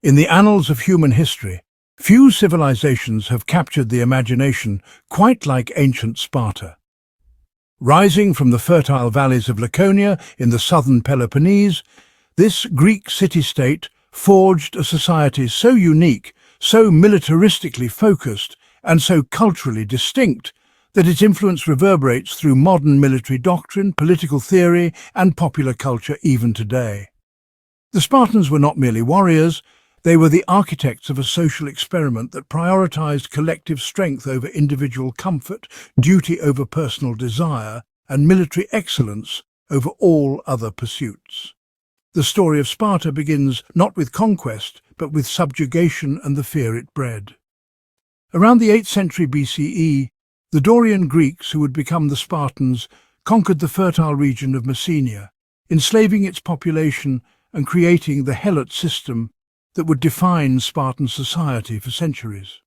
In the annals of human history, few civilizations have captured the imagination quite like ancient Sparta. Rising from the fertile valleys of Laconia in the southern Peloponnese, this Greek city-state forged a society so unique, so militaristically focused, and so culturally distinct that its influence reverberates through modern military doctrine, political theory, and popular culture even today. The Spartans were not merely warriors, they were the architects of a social experiment that prioritized collective strength over individual comfort, duty over personal desire, and military excellence over all other pursuits. The story of Sparta begins not with conquest, but with subjugation and the fear it bred. Around the 8th century BCE, the Dorian Greeks, who would become the Spartans, conquered the fertile region of Messenia, enslaving its population and creating the Helot system that would define Spartan society for centuries.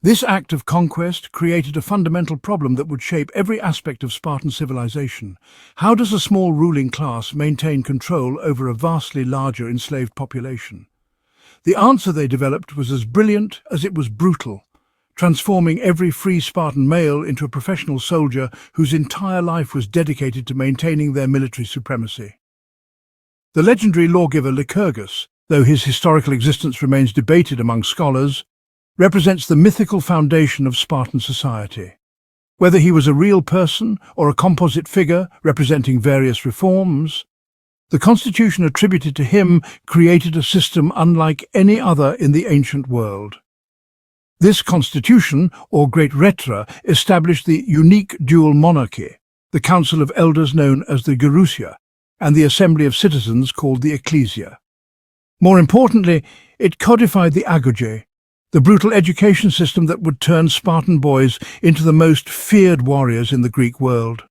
This act of conquest created a fundamental problem that would shape every aspect of Spartan civilization. How does a small ruling class maintain control over a vastly larger enslaved population? The answer they developed was as brilliant as it was brutal, transforming every free Spartan male into a professional soldier whose entire life was dedicated to maintaining their military supremacy. The legendary lawgiver Lycurgus, though his historical existence remains debated among scholars, represents the mythical foundation of Spartan society. Whether he was a real person or a composite figure representing various reforms, the constitution attributed to him created a system unlike any other in the ancient world. This constitution, or Great Retra, established the unique dual monarchy, the council of elders known as the Gerousia, and the assembly of citizens called the Ecclesia. More importantly, it codified the Agoge, the brutal education system that would turn Spartan boys into the most feared warriors in the Greek world.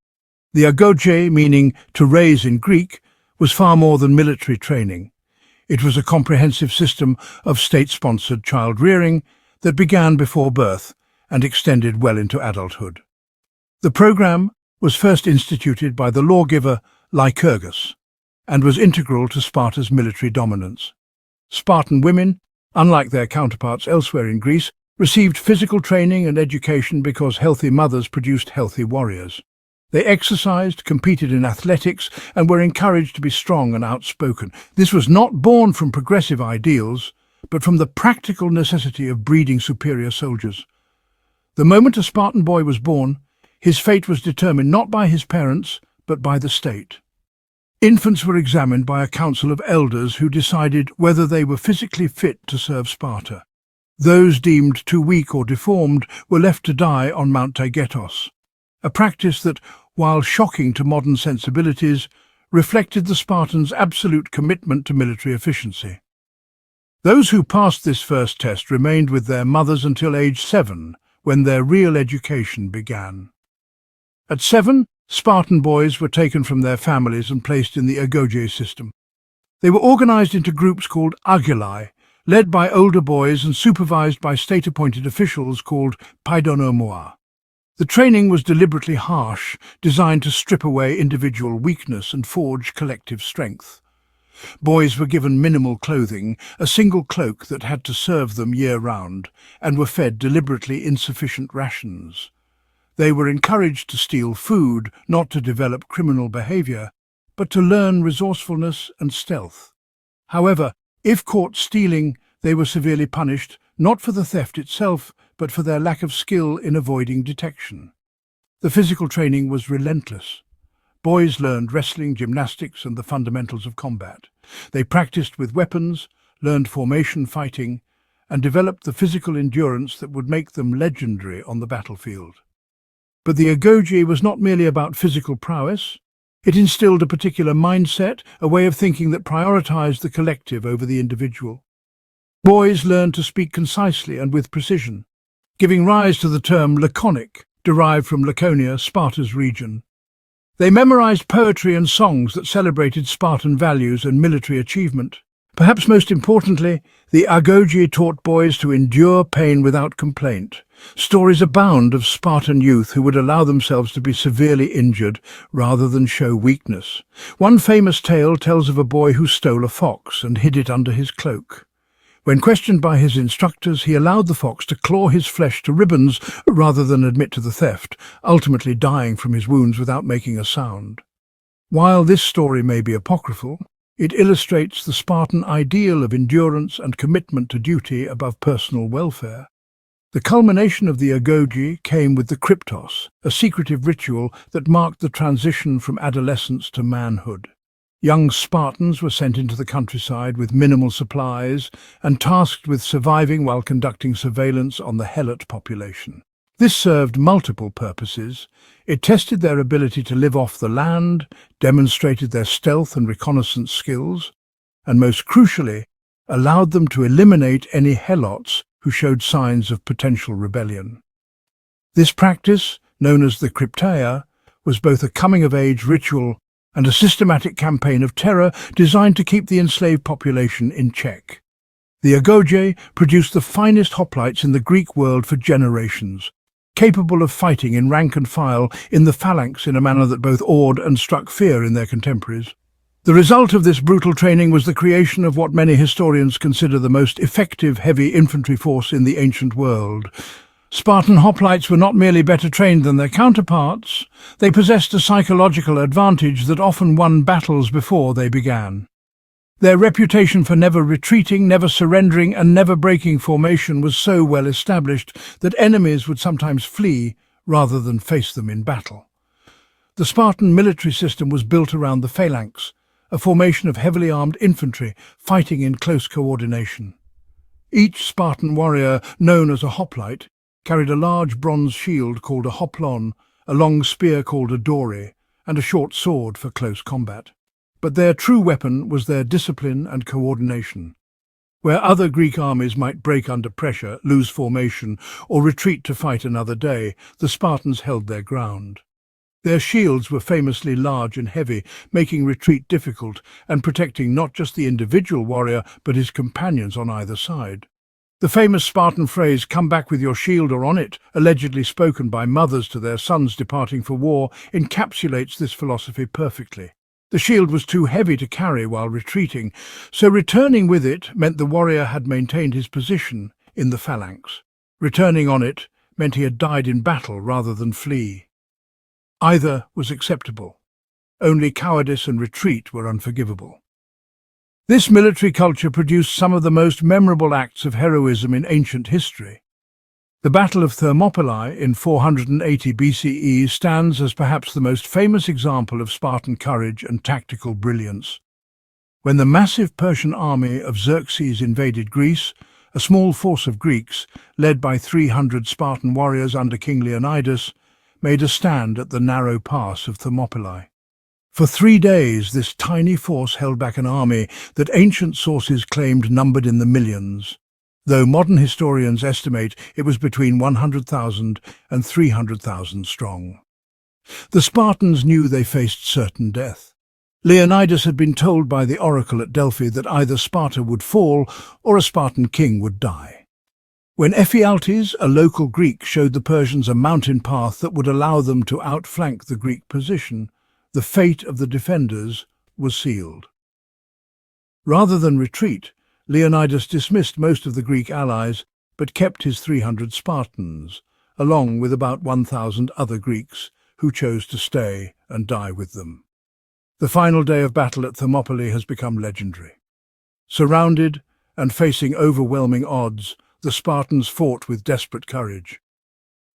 The Agoge, meaning to raise in Greek, was far more than military training. It was a comprehensive system of state-sponsored child-rearing that began before birth and extended well into adulthood. The program was first instituted by the lawgiver Lycurgus and was integral to Sparta's military dominance. Spartan women, unlike their counterparts elsewhere in Greece, received physical training and education because healthy mothers produced healthy warriors. They exercised, competed in athletics, and were encouraged to be strong and outspoken. This was not born from progressive ideals, but from the practical necessity of breeding superior soldiers. The moment a Spartan boy was born, his fate was determined not by his parents, but by the state. Infants were examined by a council of elders who decided whether they were physically fit to serve Sparta. Those deemed too weak or deformed were left to die on Mount Taygetos, a practice that, while shocking to modern sensibilities, reflected the Spartans' absolute commitment to military efficiency. Those who passed this first test remained with their mothers until age 7, when their real education began. At 7, Spartan boys were taken from their families and placed in the Agoge system. They were organized into groups called archaeological, led by older boys and supervised by state-appointed officials called paidonomoi. The training was deliberately harsh, designed to strip away individual weakness and forge collective strength. Boys were given minimal clothing, a single cloak that had to serve them year-round, and were fed deliberately insufficient rations. They were encouraged to steal food, not to develop criminal behavior, but to learn resourcefulness and stealth. However, if caught stealing, they were severely punished, not for the theft itself, but for their lack of skill in avoiding detection. The physical training was relentless. Boys learned wrestling, gymnastics, and the fundamentals of combat. They practiced with weapons, learned formation fighting, and developed the physical endurance that would make them legendary on the battlefield. But the Agoge was not merely about physical prowess. It instilled a particular mindset, a way of thinking that prioritized the collective over the individual. Boys learned to speak concisely and with precision, giving rise to the term laconic, derived from Laconia, Sparta's region. They memorized poetry and songs that celebrated Spartan values and military achievement. Perhaps most importantly, the Agoge taught boys to endure pain without complaint. Stories abound of Spartan youth who would allow themselves to be severely injured rather than show weakness. One famous tale tells of a boy who stole a fox and hid it under his cloak. When questioned by his instructors, he allowed the fox to claw his flesh to ribbons rather than admit to the theft, ultimately dying from his wounds without making a sound. While this story may be apocryphal, it illustrates the Spartan ideal of endurance and commitment to duty above personal welfare. The culmination of the Agoge came with the Kryptos, a secretive ritual that marked the transition from adolescence to manhood. Young Spartans were sent into the countryside with minimal supplies and tasked with surviving while conducting surveillance on the Helot population. This served multiple purposes. It tested their ability to live off the land, demonstrated their stealth and reconnaissance skills, and most crucially, allowed them to eliminate any Helots who showed signs of potential rebellion. This practice, known as the Krypteia, was both a coming-of-age ritual and a systematic campaign of terror designed to keep the enslaved population in check. The Agoge produced the finest hoplites in the Greek world for generations, capable of fighting in rank and file in the phalanx in a manner that both awed and struck fear in their contemporaries. The result of this brutal training was the creation of what many historians consider the most effective heavy infantry force in the ancient world. Spartan hoplites were not merely better trained than their counterparts, they possessed a psychological advantage that often won battles before they began. Their reputation for never retreating, never surrendering, and never breaking formation was so well established that enemies would sometimes flee rather than face them in battle. The Spartan military system was built around the phalanx, a formation of heavily armed infantry fighting in close coordination. Each Spartan warrior, known as a hoplite, carried a large bronze shield called a hoplon, a long spear called a dory, and a short sword for close combat. But their true weapon was their discipline and coordination. Where other Greek armies might break under pressure, lose formation, or retreat to fight another day, the Spartans held their ground. Their shields were famously large and heavy, making retreat difficult and protecting not just the individual warrior but his companions on either side. The famous Spartan phrase, "Come back with your shield or on it," allegedly spoken by mothers to their sons departing for war, encapsulates this philosophy perfectly. The shield was too heavy to carry while retreating, so returning with it meant the warrior had maintained his position in the phalanx. Returning on it meant he had died in battle rather than flee. Either was acceptable. Only cowardice and retreat were unforgivable. This military culture produced some of the most memorable acts of heroism in ancient history. The Battle of Thermopylae in 480 BCE stands as perhaps the most famous example of Spartan courage and tactical brilliance. When the massive Persian army of Xerxes invaded Greece, a small force of Greeks, led by 300 Spartan warriors under King Leonidas, made a stand at the narrow pass of Thermopylae. For 3 days, this tiny force held back an army that ancient sources claimed numbered in the millions, though modern historians estimate it was between 100,000 and 300,000 strong. The Spartans knew they faced certain death. Leonidas had been told by the oracle at Delphi that either Sparta would fall or a Spartan king would die. When Ephialtes, a local Greek, showed the Persians a mountain path that would allow them to outflank the Greek position, the fate of the defenders was sealed. Rather than retreat, Leonidas dismissed most of the Greek allies but kept his 300 Spartans, along with about 1,000 other Greeks who chose to stay and die with them. The final day of battle at Thermopylae has become legendary. Surrounded and facing overwhelming odds, the Spartans fought with desperate courage.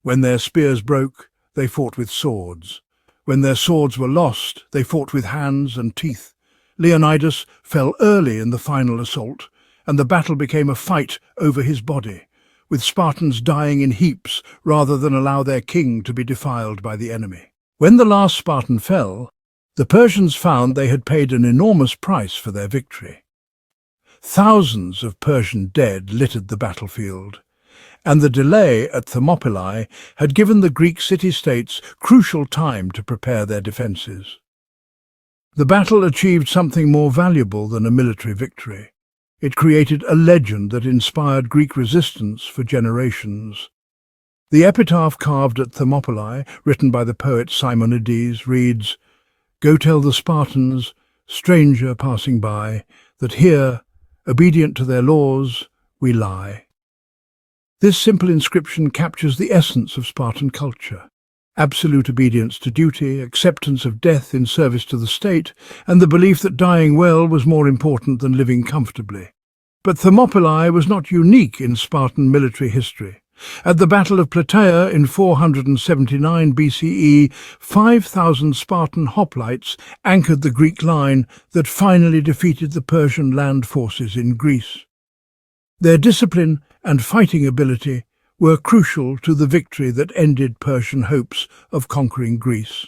When their spears broke, they fought with swords. When their swords were lost, they fought with hands and teeth. Leonidas fell early in the final assault, and the battle became a fight over his body, with Spartans dying in heaps rather than allow their king to be defiled by the enemy. When the last Spartan fell, the Persians found they had paid an enormous price for their victory. Thousands of Persian dead littered the battlefield, and the delay at Thermopylae had given the Greek city-states crucial time to prepare their defences. The battle achieved something more valuable than a military victory. It created a legend that inspired Greek resistance for generations. The epitaph carved at Thermopylae, written by the poet Simonides, reads, "Go tell the Spartans, stranger passing by, that here, obedient to their laws, we lie. This simple inscription captures the essence of Spartan culture: absolute obedience to duty, acceptance of death in service to the state, and the belief that dying well was more important than living comfortably. But Thermopylae was not unique in Spartan military history. At the Battle of Plataea in 479 BCE, 5,000 Spartan hoplites anchored the Greek line that finally defeated the Persian land forces in Greece. Their discipline and fighting ability were crucial to the victory that ended Persian hopes of conquering Greece.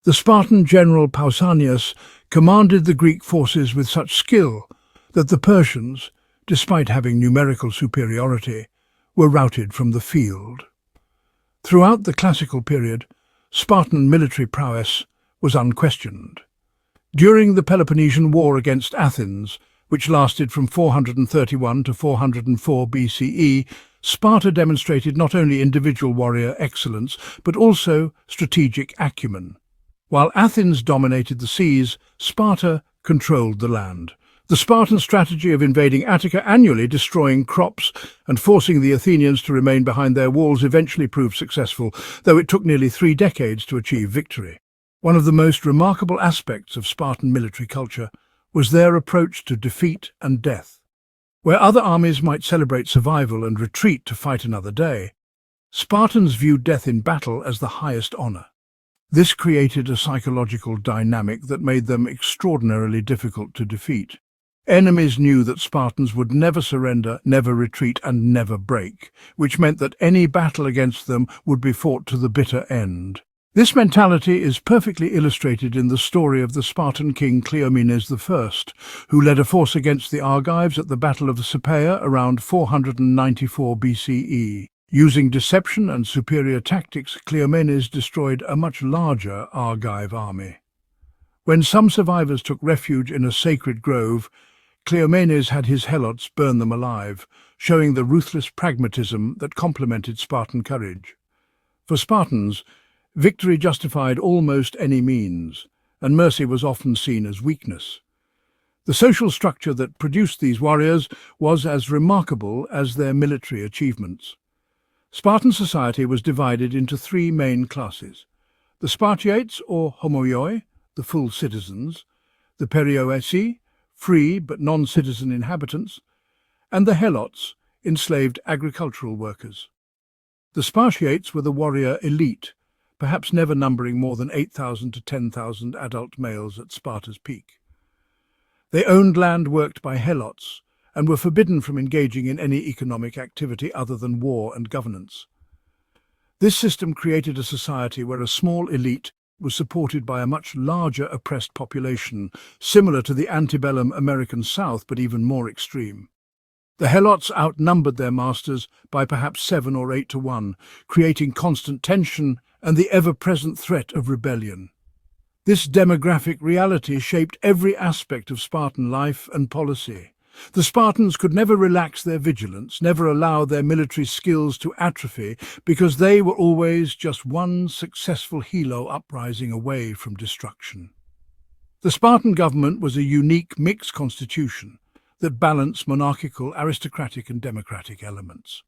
The Spartan general Pausanias commanded the Greek forces with such skill that the Persians, despite having numerical superiority, were routed from the field. Throughout the classical period, Spartan military prowess was unquestioned. During the Peloponnesian War against Athens, which lasted from 431 to 404 BCE, Sparta demonstrated not only individual warrior excellence, but also strategic acumen. While Athens dominated the seas, Sparta controlled the land. The Spartan strategy of invading Attica annually, destroying crops and forcing the Athenians to remain behind their walls eventually proved successful, though it took nearly 3 decades to achieve victory. One of the most remarkable aspects of Spartan military culture was their approach to defeat and death. Where other armies might celebrate survival and retreat to fight another day, Spartans viewed death in battle as the highest honor. This created a psychological dynamic that made them extraordinarily difficult to defeat. Enemies knew that Spartans would never surrender, never retreat, and never break, which meant that any battle against them would be fought to the bitter end. This mentality is perfectly illustrated in the story of the Spartan king Cleomenes I, who led a force against the Argives at the Battle of Sparta around 494 BCE. Using deception and superior tactics, Cleomenes destroyed a much larger Argive army. When some survivors took refuge in a sacred grove, Cleomenes had his helots burn them alive, showing the ruthless pragmatism that complemented Spartan courage. For Spartans, victory justified almost any means, and mercy was often seen as weakness. The social structure that produced these warriors was as remarkable as their military achievements. Spartan society was divided into 3 main classes: the Spartiates, or homoioi, the full citizens; the perioeci, free but non-citizen inhabitants; and the helots, enslaved agricultural workers. The Spartiates were the warrior elite, perhaps never numbering more than 8,000 to 10,000 adult males at Sparta's peak. They owned land worked by helots and were forbidden from engaging in any economic activity other than war and governance. This system created a society where a small elite was supported by a much larger oppressed population, similar to the antebellum American South, but even more extreme. The helots outnumbered their masters by perhaps 7 or 8 to 1, creating constant tension and the ever-present threat of rebellion. This demographic reality shaped every aspect of Spartan life and policy. The Spartans could never relax their vigilance, never allow their military skills to atrophy, because they were always just one successful Helo uprising away from destruction. The Spartan government was a unique mixed constitution that balanced monarchical, aristocratic and democratic elements.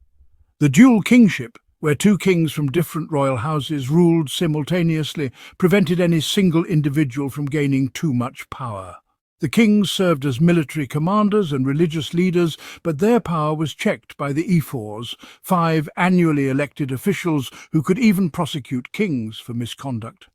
The dual kingship, where 2 kings from different royal houses ruled simultaneously, prevented any single individual from gaining too much power. The kings served as military commanders and religious leaders, but their power was checked by the ephors, 5 annually elected officials who could even prosecute kings for misconduct.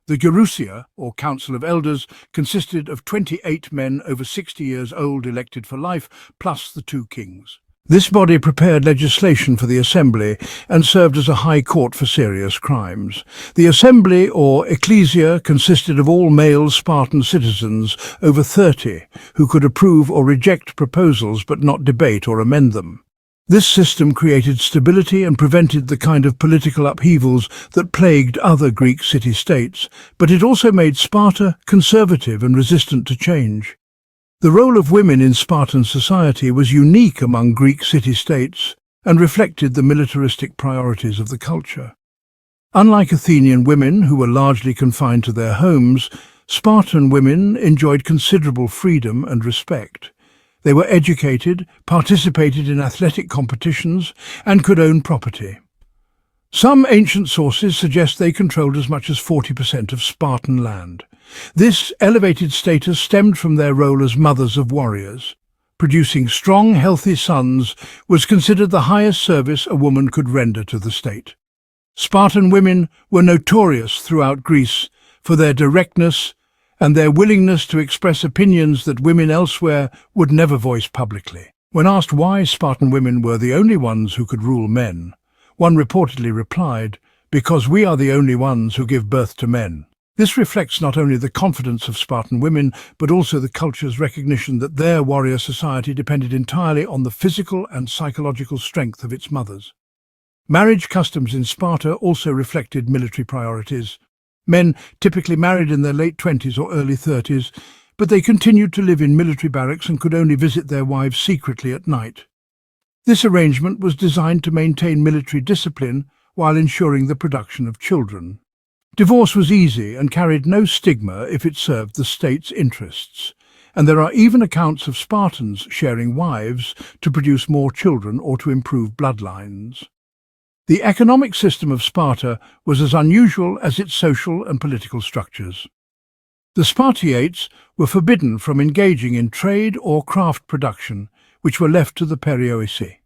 The Gerousia, or Council of Elders, consisted of 28 men over 60 years old elected for life, plus the 2 kings. This body prepared legislation for the assembly and served as a high court for serious crimes. The assembly, or ecclesia, consisted of all male Spartan citizens over 30 who could approve or reject proposals but not debate or amend them. This system created stability and prevented the kind of political upheavals that plagued other Greek city-states, but it also made Sparta conservative and resistant to change. The role of women in Spartan society was unique among Greek city-states and reflected the militaristic priorities of the culture. Unlike Athenian women, who were largely confined to their homes, Spartan women enjoyed considerable freedom and respect. They were educated, participated in athletic competitions, and could own property. Some ancient sources suggest they controlled as much as 40% of Spartan land. This elevated status stemmed from their role as mothers of warriors. Producing strong, healthy sons was considered the highest service a woman could render to the state. Spartan women were notorious throughout Greece for their directness and their willingness to express opinions that women elsewhere would never voice publicly. When asked why Spartan women were the only ones who could rule men, one reportedly replied, "Because we are the only ones who give birth to men." This reflects not only the confidence of Spartan women, but also the culture's recognition that their warrior society depended entirely on the physical and psychological strength of its mothers. Marriage customs in Sparta also reflected military priorities. Men typically married in their late 20s or early 30s, but they continued to live in military barracks and could only visit their wives secretly at night. This arrangement was designed to maintain military discipline while ensuring the production of children. Divorce was easy and carried no stigma if it served the state's interests, and there are even accounts of Spartans sharing wives to produce more children or to improve bloodlines. The economic system of Sparta was as unusual as its social and political structures. The Spartiates were forbidden from engaging in trade or craft production, which were left to the perioeci.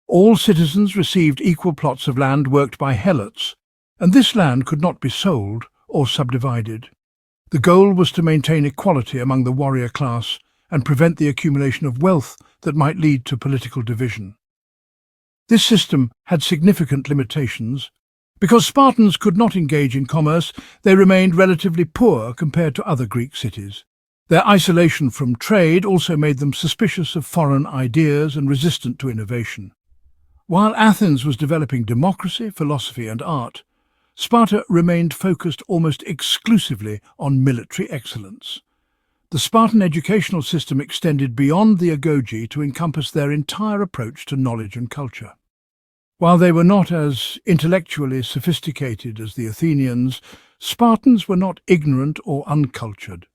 All citizens received equal plots of land worked by helots, and this land could not be sold or subdivided. The goal was to maintain equality among the warrior class and prevent the accumulation of wealth that might lead to political division. This system had significant limitations. Because Spartans could not engage in commerce, they remained relatively poor compared to other Greek cities. Their isolation from trade also made them suspicious of foreign ideas and resistant to innovation. While Athens was developing democracy, philosophy and art, Sparta remained focused almost exclusively on military excellence. The Spartan educational system extended beyond the Agoge to encompass their entire approach to knowledge and culture. While they were not as intellectually sophisticated as the Athenians, Spartans were not ignorant or uncultured.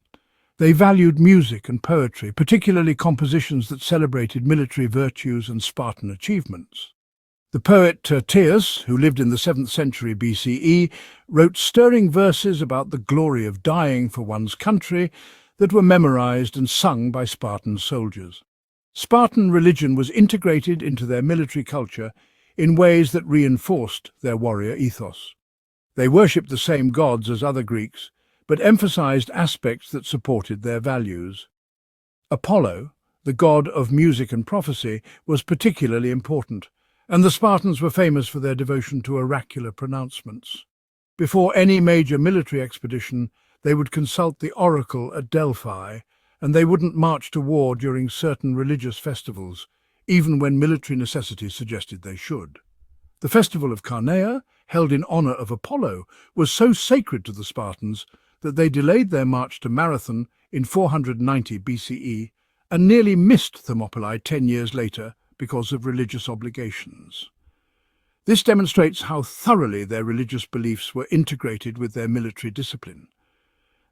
They valued music and poetry, particularly compositions that celebrated military virtues and Spartan achievements. The poet Tyrtaeus, who lived in the 7th century BCE, wrote stirring verses about the glory of dying for one's country that were memorized and sung by Spartan soldiers. Spartan religion was integrated into their military culture in ways that reinforced their warrior ethos. They worshipped the same gods as other Greeks, but emphasized aspects that supported their values. Apollo, the god of music and prophecy, was particularly important, and the Spartans were famous for their devotion to oracular pronouncements. Before any major military expedition, they would consult the oracle at Delphi, and they wouldn't march to war during certain religious festivals, even when military necessity suggested they should. The festival of Carnea, held in honor of Apollo, was so sacred to the Spartans that they delayed their march to Marathon in 490 BCE and nearly missed Thermopylae 10 years later because of religious obligations. This demonstrates how thoroughly their religious beliefs were integrated with their military discipline.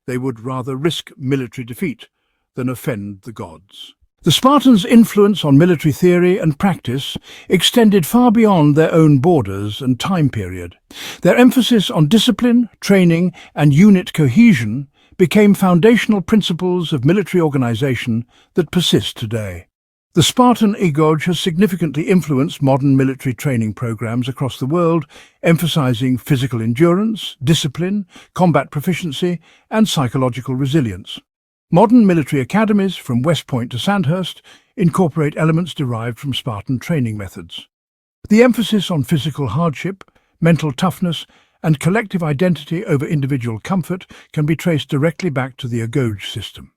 They would rather risk military defeat than offend the gods. The Spartans' influence on military theory and practice extended far beyond their own borders and time period. Their emphasis on discipline, training, and unit cohesion became foundational principles of military organization that persist today. The Spartan Agoge has significantly influenced modern military training programs across the world, emphasizing physical endurance, discipline, combat proficiency, and psychological resilience. Modern military academies, from West Point to Sandhurst, incorporate elements derived from Spartan training methods. The emphasis on physical hardship, mental toughness, and collective identity over individual comfort can be traced directly back to the Agoge system.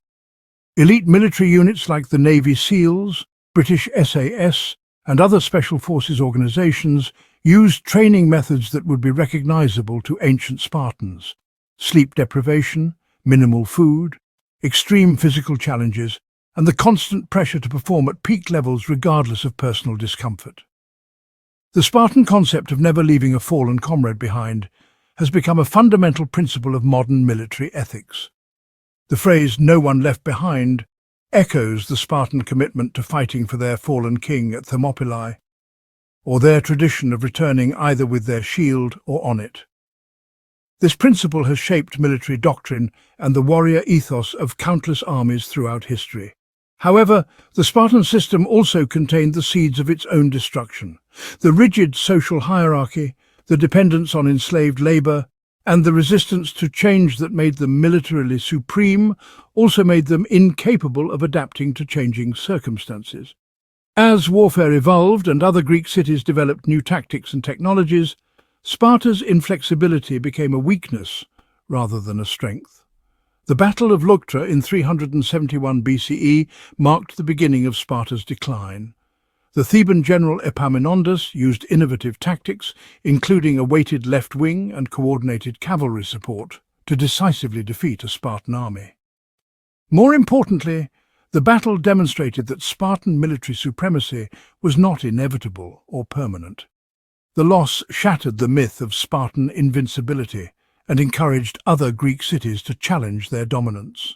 Elite military units like the Navy SEALs, British SAS, and other special forces organizations used training methods that would be recognizable to ancient Spartans: sleep deprivation, minimal food, extreme physical challenges, and the constant pressure to perform at peak levels regardless of personal discomfort. The Spartan concept of never leaving a fallen comrade behind has become a fundamental principle of modern military ethics. The phrase "no one left behind" echoes the Spartan commitment to fighting for their fallen king at Thermopylae, or their tradition of returning either with their shield or on it. This principle has shaped military doctrine and the warrior ethos of countless armies throughout history. However, the Spartan system also contained the seeds of its own destruction. The rigid social hierarchy, the dependence on enslaved labor, and the resistance to change that made them militarily supreme also made them incapable of adapting to changing circumstances. As warfare evolved and other Greek cities developed new tactics and technologies, Sparta's inflexibility became a weakness rather than a strength. The Battle of Leuctra in 371 BCE marked the beginning of Sparta's decline. The Theban general Epaminondas used innovative tactics, including a weighted left wing and coordinated cavalry support, to decisively defeat a Spartan army. More importantly, the battle demonstrated that Spartan military supremacy was not inevitable or permanent. The loss shattered the myth of Spartan invincibility and encouraged other Greek cities to challenge their dominance.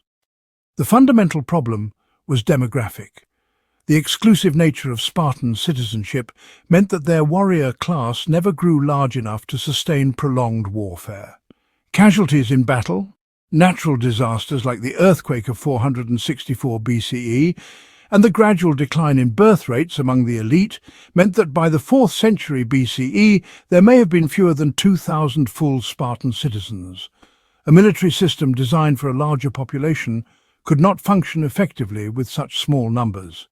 The fundamental problem was demographic. The exclusive nature of Spartan citizenship meant that their warrior class never grew large enough to sustain prolonged warfare. Casualties in battle, natural disasters like the earthquake of 464 BCE, and the gradual decline in birth rates among the elite meant that by the 4th century BCE there may have been fewer than 2,000 full Spartan citizens. A military system designed for a larger population could not function effectively with such small numbers.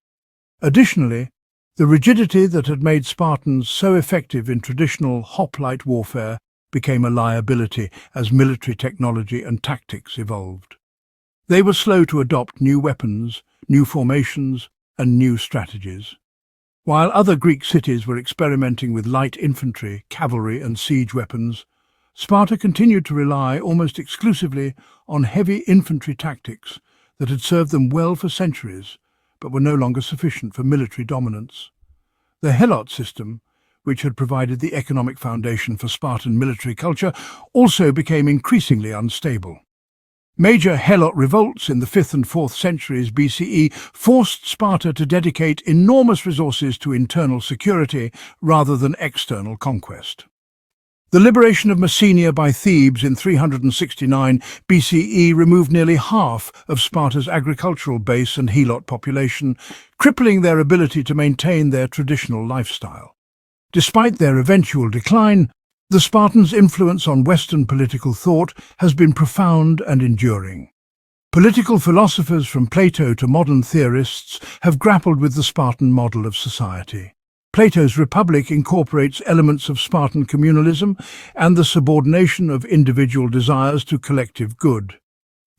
Additionally, the rigidity that had made Spartans so effective in traditional hoplite warfare became a liability as military technology and tactics evolved. They were slow to adopt new weapons, new formations, and new strategies. While other Greek cities were experimenting with light infantry, cavalry, and siege weapons, Sparta continued to rely almost exclusively on heavy infantry tactics that had served them well for centuries, but were no longer sufficient for military dominance. The helot system, which had provided the economic foundation for Spartan military culture, also became increasingly unstable. Major helot revolts in the 5th and 4th centuries BCE forced Sparta to dedicate enormous resources to internal security rather than external conquest. The liberation of Messenia by Thebes in 369 BCE removed nearly half of Sparta's agricultural base and helot population, crippling their ability to maintain their traditional lifestyle. Despite their eventual decline, the Spartans' influence on Western political thought has been profound and enduring. Political philosophers from Plato to modern theorists have grappled with the Spartan model of society. Plato's Republic incorporates elements of Spartan communalism and the subordination of individual desires to collective good.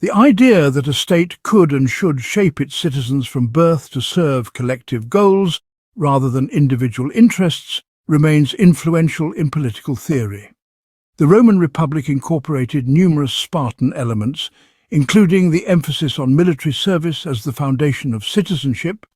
The idea that a state could and should shape its citizens from birth to serve collective goals rather than individual interests remains influential in political theory. The Roman Republic incorporated numerous Spartan elements, including the emphasis on military service as the foundation of citizenship,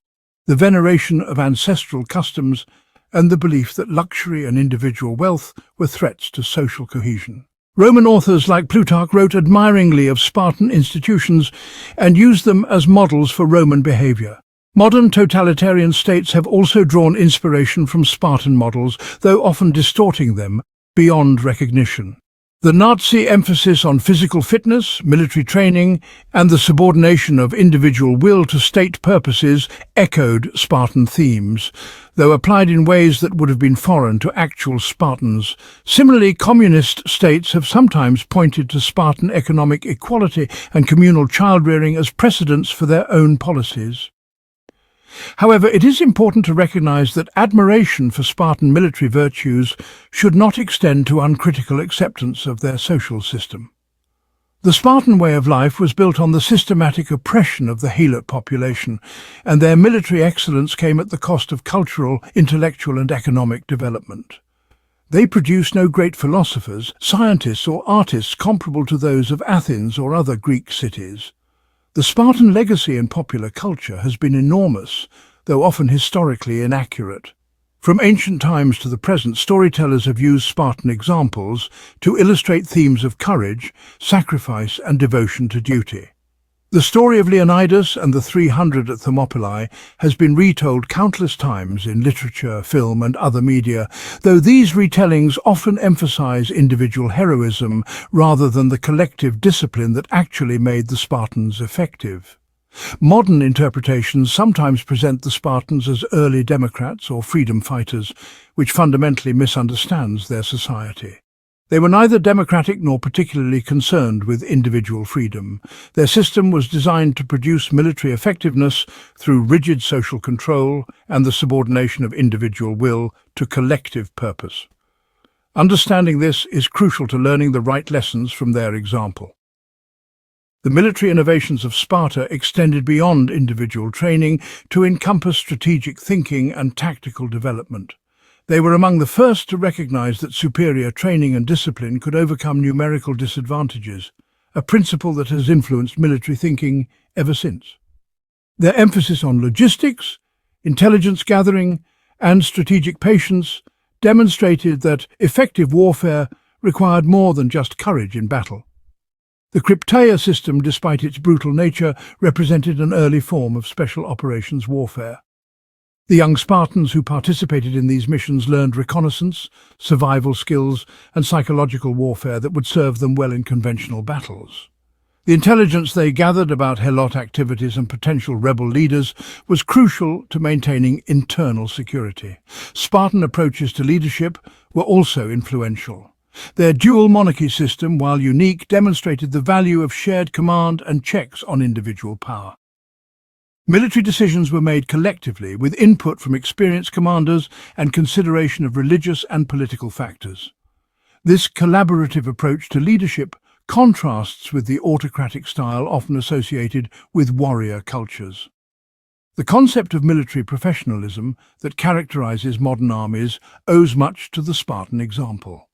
the veneration of ancestral customs, and the belief that luxury and individual wealth were threats to social cohesion. Roman authors like Plutarch wrote admiringly of Spartan institutions and used them as models for Roman behavior. Modern totalitarian states have also drawn inspiration from Spartan models, though often distorting them beyond recognition. The Nazi emphasis on physical fitness, military training, and the subordination of individual will to state purposes echoed Spartan themes, though applied in ways that would have been foreign to actual Spartans. Similarly, communist states have sometimes pointed to Spartan economic equality and communal childrearing as precedents for their own policies. However, it is important to recognize that admiration for Spartan military virtues should not extend to uncritical acceptance of their social system. The Spartan way of life was built on the systematic oppression of the helot population, and their military excellence came at the cost of cultural, intellectual, and economic development. They produced no great philosophers, scientists, or artists comparable to those of Athens or other Greek cities. The Spartan legacy in popular culture has been enormous, though often historically inaccurate. From ancient times to the present, storytellers have used Spartan examples to illustrate themes of courage, sacrifice, and devotion to duty. The story of Leonidas and the 300 at Thermopylae has been retold countless times in literature, film and other media, though these retellings often emphasize individual heroism rather than the collective discipline that actually made the Spartans effective. Modern interpretations sometimes present the Spartans as early democrats or freedom fighters, which fundamentally misunderstands their society. They were neither democratic nor particularly concerned with individual freedom. Their system was designed to produce military effectiveness through rigid social control and the subordination of individual will to collective purpose. Understanding this is crucial to learning the right lessons from their example. The military innovations of Sparta extended beyond individual training to encompass strategic thinking and tactical development. They were among the first to recognize that superior training and discipline could overcome numerical disadvantages, a principle that has influenced military thinking ever since. Their emphasis on logistics, intelligence gathering, and strategic patience demonstrated that effective warfare required more than just courage in battle. The Crypteia system, despite its brutal nature, represented an early form of special operations warfare. The young Spartans who participated in these missions learned reconnaissance, survival skills, and psychological warfare that would serve them well in conventional battles. The intelligence they gathered about Helot activities and potential rebel leaders was crucial to maintaining internal security. Spartan approaches to leadership were also influential. Their dual monarchy system, while unique, demonstrated the value of shared command and checks on individual power. Military decisions were made collectively, with input from experienced commanders and consideration of religious and political factors. This collaborative approach to leadership contrasts with the autocratic style often associated with warrior cultures. The concept of military professionalism that characterizes modern armies owes much to the Spartan example.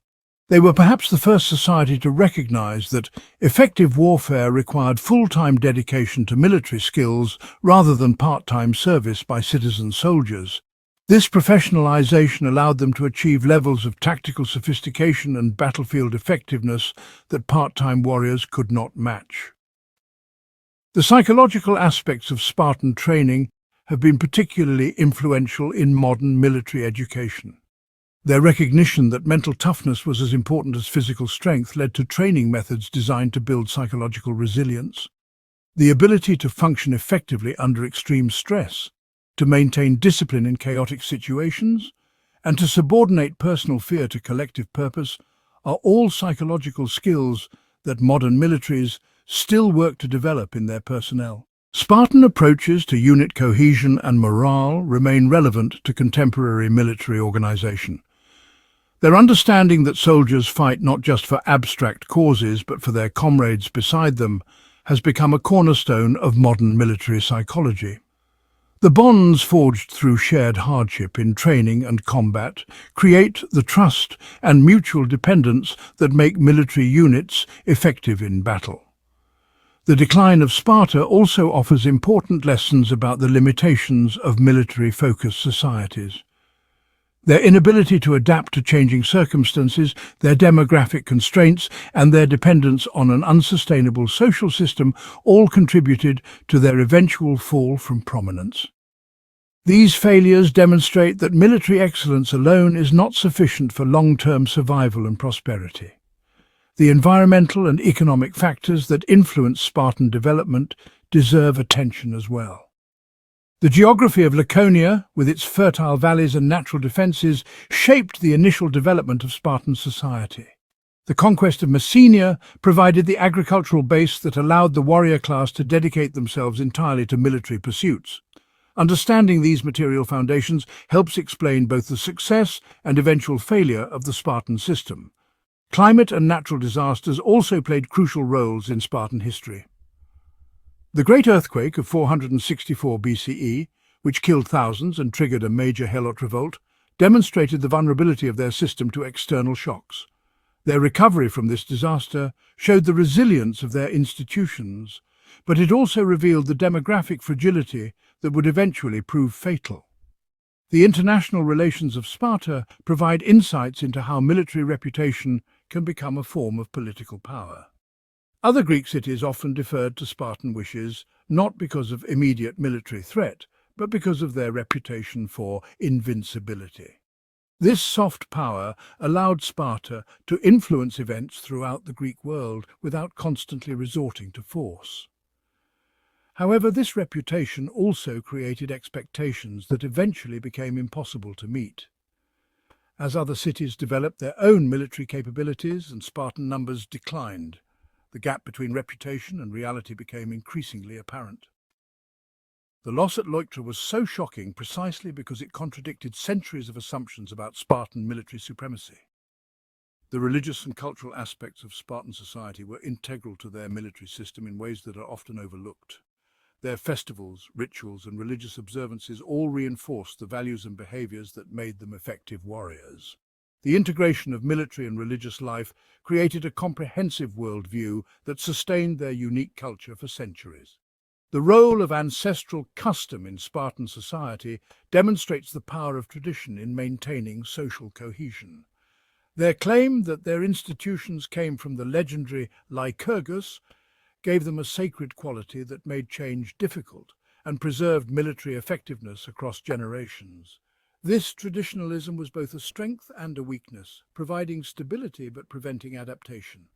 They were perhaps the first society to recognize that effective warfare required full-time dedication to military skills rather than part-time service by citizen soldiers. This professionalization allowed them to achieve levels of tactical sophistication and battlefield effectiveness that part-time warriors could not match. The psychological aspects of Spartan training have been particularly influential in modern military education. Their recognition that mental toughness was as important as physical strength led to training methods designed to build psychological resilience. The ability to function effectively under extreme stress, to maintain discipline in chaotic situations, and to subordinate personal fear to collective purpose are all psychological skills that modern militaries still work to develop in their personnel. Spartan approaches to unit cohesion and morale remain relevant to contemporary military organization. Their understanding that soldiers fight not just for abstract causes but for their comrades beside them has become a cornerstone of modern military psychology. The bonds forged through shared hardship in training and combat create the trust and mutual dependence that make military units effective in battle. The decline of Sparta also offers important lessons about the limitations of military-focused societies. Their inability to adapt to changing circumstances, their demographic constraints, and their dependence on an unsustainable social system all contributed to their eventual fall from prominence. These failures demonstrate that military excellence alone is not sufficient for long-term survival and prosperity. The environmental and economic factors that influence Spartan development deserve attention as well. The geography of Laconia, with its fertile valleys and natural defences, shaped the initial development of Spartan society. The conquest of Messenia provided the agricultural base that allowed the warrior class to dedicate themselves entirely to military pursuits. Understanding these material foundations helps explain both the success and eventual failure of the Spartan system. Climate and natural disasters also played crucial roles in Spartan history. The Great Earthquake of 464 BCE, which killed thousands and triggered a major Helot revolt, demonstrated the vulnerability of their system to external shocks. Their recovery from this disaster showed the resilience of their institutions, but it also revealed the demographic fragility that would eventually prove fatal. The international relations of Sparta provide insights into how military reputation can become a form of political power. Other Greek cities often deferred to Spartan wishes, not because of immediate military threat, but because of their reputation for invincibility. This soft power allowed Sparta to influence events throughout the Greek world without constantly resorting to force. However, this reputation also created expectations that eventually became impossible to meet. As other cities developed their own military capabilities and Spartan numbers declined, the gap between reputation and reality became increasingly apparent. The loss at Leuctra was so shocking precisely because it contradicted centuries of assumptions about Spartan military supremacy. The religious and cultural aspects of Spartan society were integral to their military system in ways that are often overlooked. Their festivals, rituals, and religious observances all reinforced the values and behaviors that made them effective warriors. The integration of military and religious life created a comprehensive worldview that sustained their unique culture for centuries. The role of ancestral custom in Spartan society demonstrates the power of tradition in maintaining social cohesion. Their claim that their institutions came from the legendary Lycurgus gave them a sacred quality that made change difficult and preserved military effectiveness across generations. This traditionalism was both a strength and a weakness, providing stability but preventing adaptation.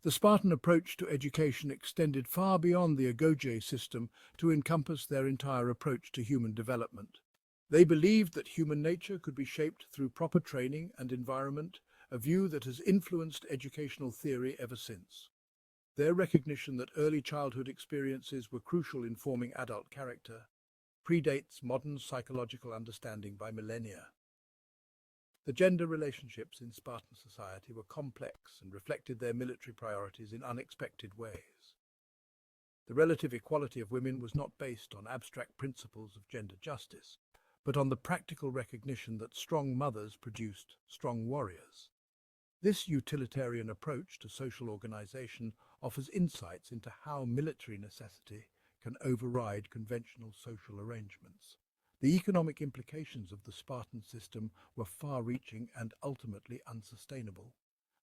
The Spartan approach to education extended far beyond the Agoge system to encompass their entire approach to human development. They believed that human nature could be shaped through proper training and environment, a view that has influenced educational theory ever since. Their recognition that early childhood experiences were crucial in forming adult character predates modern psychological understanding by millennia. The gender relationships in Spartan society were complex and reflected their military priorities in unexpected ways. The relative equality of women was not based on abstract principles of gender justice, but on the practical recognition that strong mothers produced strong warriors. This utilitarian approach to social organization offers insights into how military necessity can override conventional social arrangements. The economic implications of the Spartan system were far-reaching and ultimately unsustainable.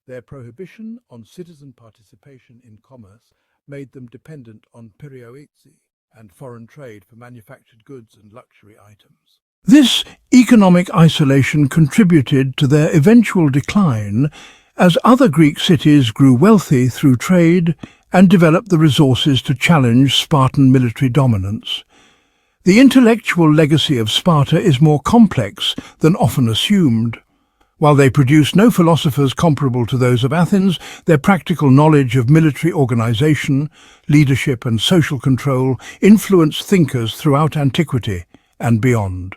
Their prohibition on citizen participation in commerce made them dependent on perioeci and foreign trade for manufactured goods and luxury items. This economic isolation contributed to their eventual decline as other Greek cities grew wealthy through trade and developed the resources to challenge Spartan military dominance. The intellectual legacy of Sparta is more complex than often assumed. While they produced no philosophers comparable to those of Athens, their practical knowledge of military organization, leadership and social control influenced thinkers throughout antiquity and beyond.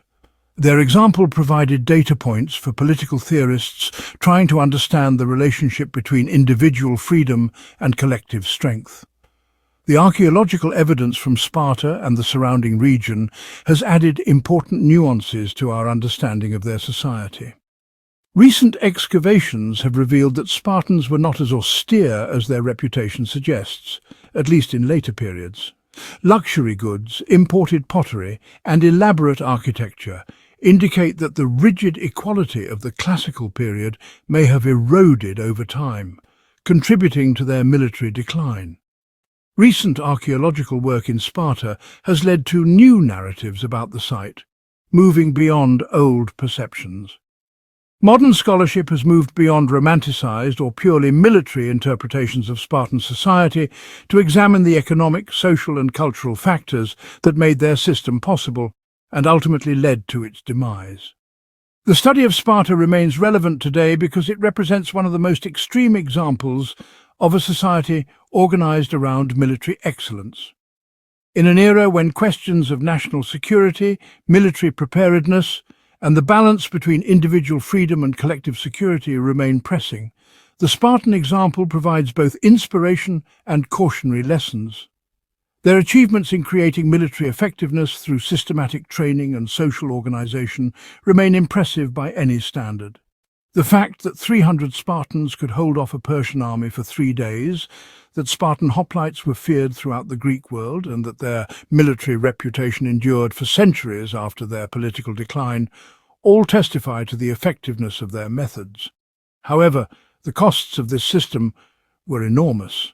Their example provided data points for political theorists trying to understand the relationship between individual freedom and collective strength. The archaeological evidence from Sparta and the surrounding region has added important nuances to our understanding of their society. Recent excavations have revealed that Spartans were not as austere as their reputation suggests, at least in later periods. Luxury goods, imported pottery, and elaborate architecture indicate that the rigid equality of the classical period may have eroded over time, contributing to their military decline. Recent archaeological work in Sparta has led to new narratives about the site, moving beyond old perceptions. Modern scholarship has moved beyond romanticized or purely military interpretations of Spartan society to examine the economic, social and cultural factors that made their system possible and ultimately led to its demise. The study of Sparta remains relevant today because it represents one of the most extreme examples of a society organized around military excellence. In an era when questions of national security, military preparedness, and the balance between individual freedom and collective security remain pressing, the Spartan example provides both inspiration and cautionary lessons. Their achievements in creating military effectiveness through systematic training and social organization remain impressive by any standard. The fact that 300 Spartans could hold off a Persian army for 3 days, that Spartan hoplites were feared throughout the Greek world, and that their military reputation endured for centuries after their political decline, all testify to the effectiveness of their methods. However, the costs of this system were enormous.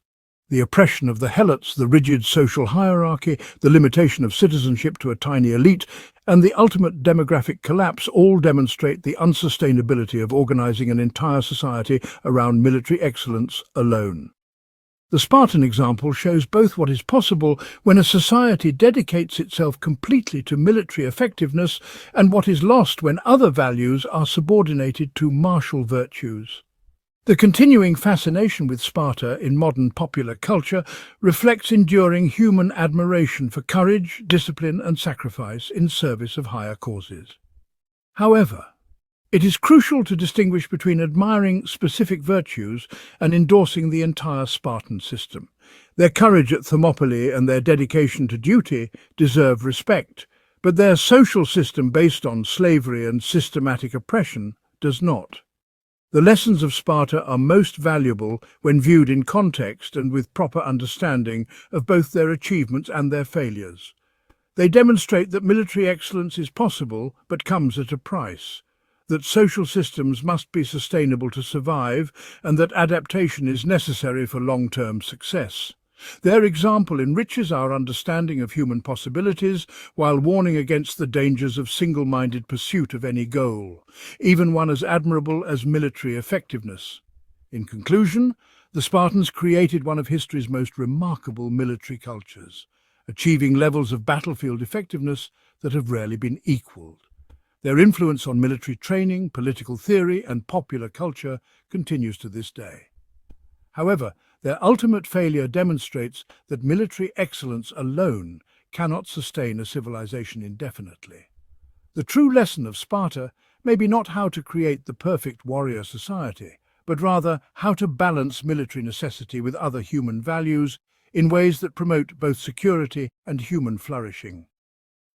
The oppression of the helots, the rigid social hierarchy, the limitation of citizenship to a tiny elite, and the ultimate demographic collapse all demonstrate the unsustainability of organizing an entire society around military excellence alone. The Spartan example shows both what is possible when a society dedicates itself completely to military effectiveness and what is lost when other values are subordinated to martial virtues. The continuing fascination with Sparta in modern popular culture reflects enduring human admiration for courage, discipline, and sacrifice in service of higher causes. However, it is crucial to distinguish between admiring specific virtues and endorsing the entire Spartan system. Their courage at Thermopylae and their dedication to duty deserve respect, but their social system based on slavery and systematic oppression does not. The lessons of Sparta are most valuable when viewed in context and with proper understanding of both their achievements and their failures. They demonstrate that military excellence is possible but comes at a price, that social systems must be sustainable to survive, and that adaptation is necessary for long-term success. Their example enriches our understanding of human possibilities while warning against the dangers of single-minded pursuit of any goal, even one as admirable as military effectiveness. In conclusion, the Spartans created one of history's most remarkable military cultures, achieving levels of battlefield effectiveness that have rarely been equaled. Their influence on military training, political theory, and popular culture continues to this day. However, their ultimate failure demonstrates that military excellence alone cannot sustain a civilization indefinitely. The true lesson of Sparta may be not how to create the perfect warrior society, but rather how to balance military necessity with other human values in ways that promote both security and human flourishing.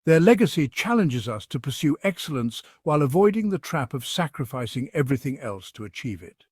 Their legacy challenges us to pursue excellence while avoiding the trap of sacrificing everything else to achieve it.